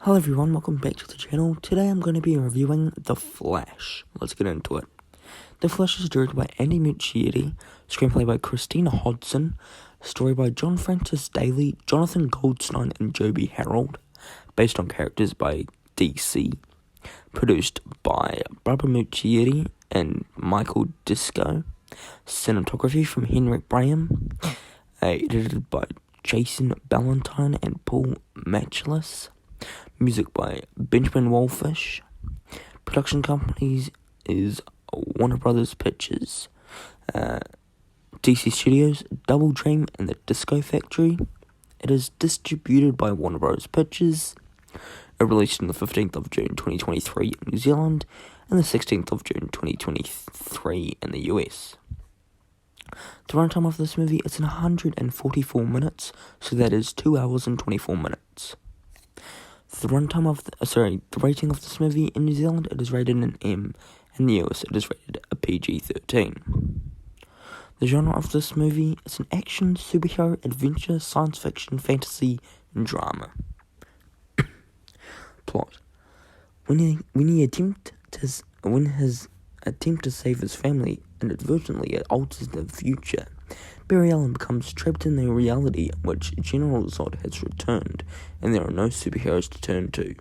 Hello everyone, welcome back to the channel. Today I'm going to be reviewing The Flash. Let's get into it. The Flash is directed by Andy Muschietti, screenplay by Christina Hodson, story by John Francis Daly, Jonathan Goldstein and Joby Harold, based on characters by DC, produced by Barbara Muschietti and Michael Disco, cinematography from Henry Braham, edited by Jason Ballantyne and Paul Matchless, music by Benjamin Wolfish. Production companies is Warner Brothers Pictures, DC Studios, Double Dream and the Disco Factory. It is distributed by Warner Brothers Pictures. It released on the 15th of June 2023 in New Zealand and the 16th of June 2023 in the US. The runtime of this movie is 144 minutes, so that is 2 hours and 24 minutes. The rating of this movie in New Zealand, it is rated an M. In the US, it is rated a PG-13. The genre of this movie is an action, superhero, adventure, science fiction, fantasy, and drama. Plot: When his attempt to save his family inadvertently alters the future, Barry Allen becomes trapped in the reality in which General Zod has returned, and there are no superheroes to turn to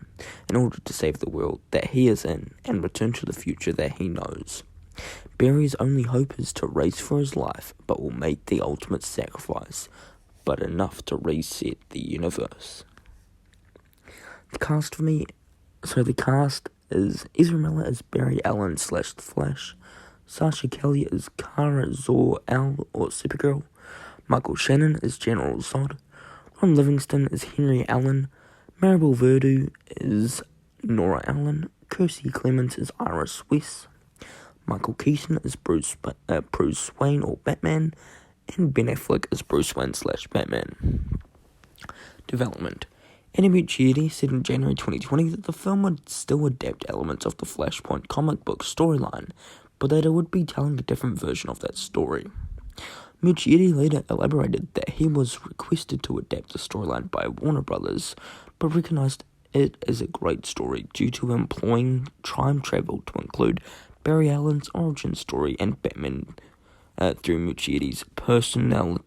in order to save the world that he is in and return to the future that he knows. Barry's only hope is to race for his life, but will make the ultimate sacrifice, but enough to reset the universe. The cast is Ezra Miller as Barry Allen / The Flash, Sasha Kelly as Kara Zor-El or Supergirl, Michael Shannon as General Zod, Ron Livingston as Henry Allen, Maribel Verdú is Nora Allen, Kirstie Clements as Iris West, Michael Keaton as Bruce Wayne or Batman, and Ben Affleck as Bruce Wayne / Batman. Development: Andy Muschietti said in January 2020 that the film would still adapt elements of the Flashpoint comic book storyline, but that it would be telling a different version of that story. Muschietti later elaborated that he was requested to adapt the storyline by Warner Brothers, but recognized it as a great story due to employing time travel to include Barry Allen's origin story and Batman through Muschietti's personally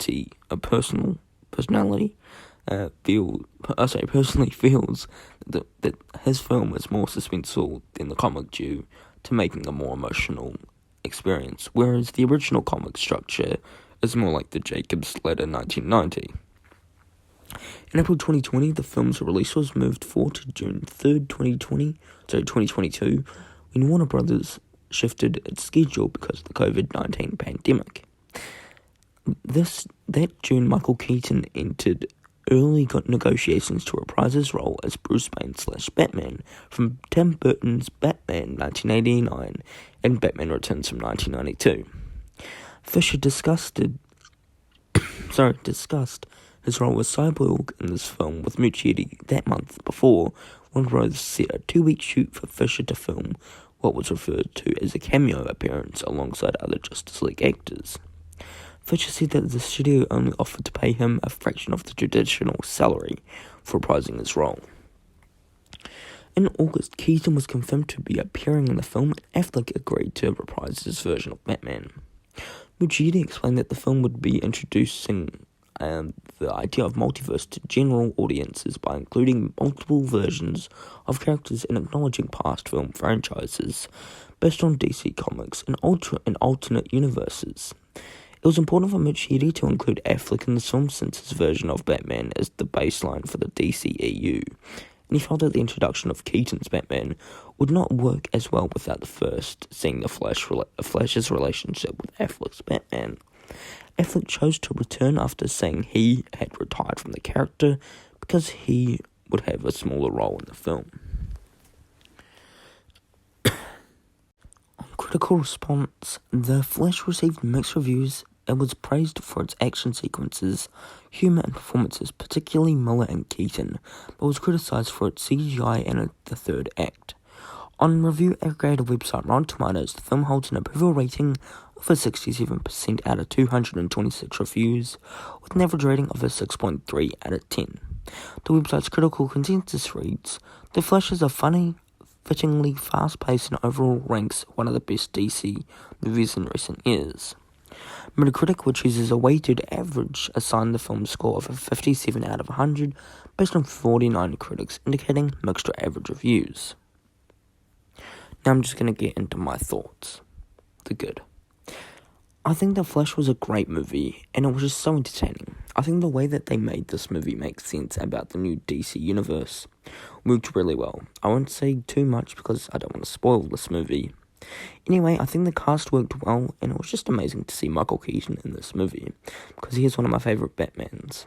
feels that his film is more suspenseful than the comic due to making a more emotional experience, whereas the original comic structure is more like the Jacob's Ladder 1990. In April 2020, the film's release was moved forward to June 3rd, 2022, when Warner Brothers shifted its schedule because of the COVID-19 pandemic. That June, Michael Keaton entered early negotiations to reprise his role as Bruce Wayne / Batman from Tim Burton's Batman 1989 and Batman Returns from 1992. Fisher discussed his role as Cyborg in this film with Muschietti that month before Warner Bros. Set a 2-week shoot for Fisher to film what was referred to as a cameo appearance alongside other Justice League actors. Fisher said that the studio only offered to pay him a fraction of the traditional salary for reprising his role. In August, Keaton was confirmed to be appearing in the film, and Affleck agreed to reprise his version of Batman. Muschietti explained that the film would be introducing the idea of multiverse to general audiences by including multiple versions of characters and acknowledging past film franchises based on DC Comics and alternate universes. It was important for Muschietti to include Affleck in the film since his version of Batman is the baseline for the DCEU, and he felt that the introduction of Keaton's Batman would not work as well without the first seeing the Flash's relationship with Affleck's Batman. Affleck chose to return after saying he had retired from the character because he would have a smaller role in the film. On critical response, The Flash received mixed reviews. It was praised for its action sequences, humor and performances, particularly Miller and Keaton, but was criticized for its CGI and the third act. On review aggregator website Rotten Tomatoes, the film holds an approval rating of a 67% out of 226 reviews, with an average rating of a 6.3 out of 10. The website's critical consensus reads, "The Flash is a funny, fittingly fast-paced and overall ranks one of the best DC movies in recent years." Metacritic, which uses a weighted average, assigned the film's score of a 57 out of 100 based on 49 critics, indicating mixed or average reviews. Now I'm just going to get into my thoughts. The good. I think The Flash was a great movie, and it was just so entertaining. I think the way that they made this movie make sense about the new DC universe worked really well. I won't say too much because I don't want to spoil this movie. Anyway, I think the cast worked well, and it was just amazing to see Michael Keaton in this movie, because he is one of my favourite Batmans.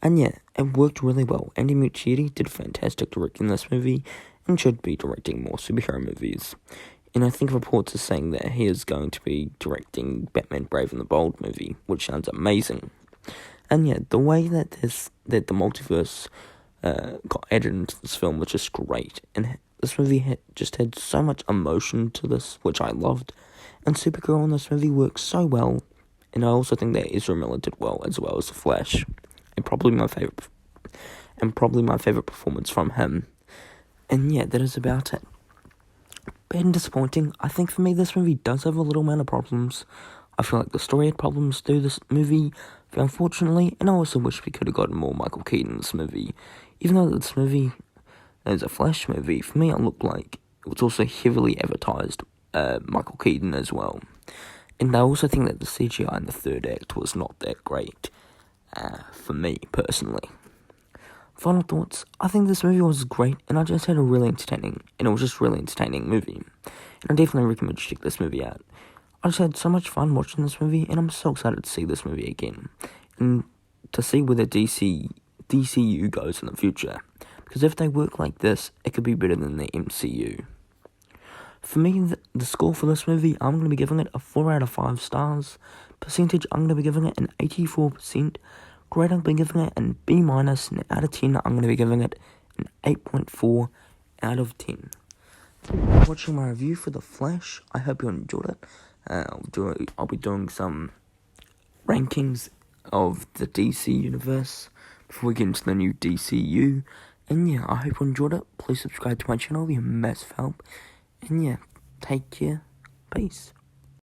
And yeah, it worked really well. Andy Muschietti did fantastic directing this movie, and should be directing more superhero movies. And I think reports are saying that he is going to be directing Batman Brave and the Bold movie, which sounds amazing. And yeah, the way that the multiverse got added into this film was just great. And this movie just had so much emotion to this, which I loved. And Supergirl in this movie works so well. And I also think that Ezra Miller did well as the Flash. And probably my favorite performance from him. And yeah, that is about it. Bad and disappointing. I think for me, this movie does have a little amount of problems. I feel like the story had problems through this movie, unfortunately, and I also wish we could have gotten more Michael Keaton in this movie. Even though this movie is a Flash movie, for me it looked like it was also heavily advertised Michael Keaton as well. And I also think that the CGI in the third act was not that great, for me personally. Final thoughts. I think this movie was great, and I just had a really entertaining movie. And I definitely recommend you check this movie out. I just had so much fun watching this movie, and I'm so excited to see this movie again. And to see where the DCU goes in the future. Because if they work like this, it could be better than the MCU. For me, the score for this movie, I'm going to be giving it a 4 out of 5 stars. Percentage, I'm going to be giving it an 84%. Grade, I'm going to be giving it an B-, and out of 10, I'm going to be giving it an 8.4 out of 10. Thank you for watching my review for The Flash. I hope you enjoyed it. I'll be doing some rankings of the DC universe before we get into the new DCU. And yeah, I hope you enjoyed it. Please subscribe to my channel, it'll be a massive help. And yeah, take care. Peace.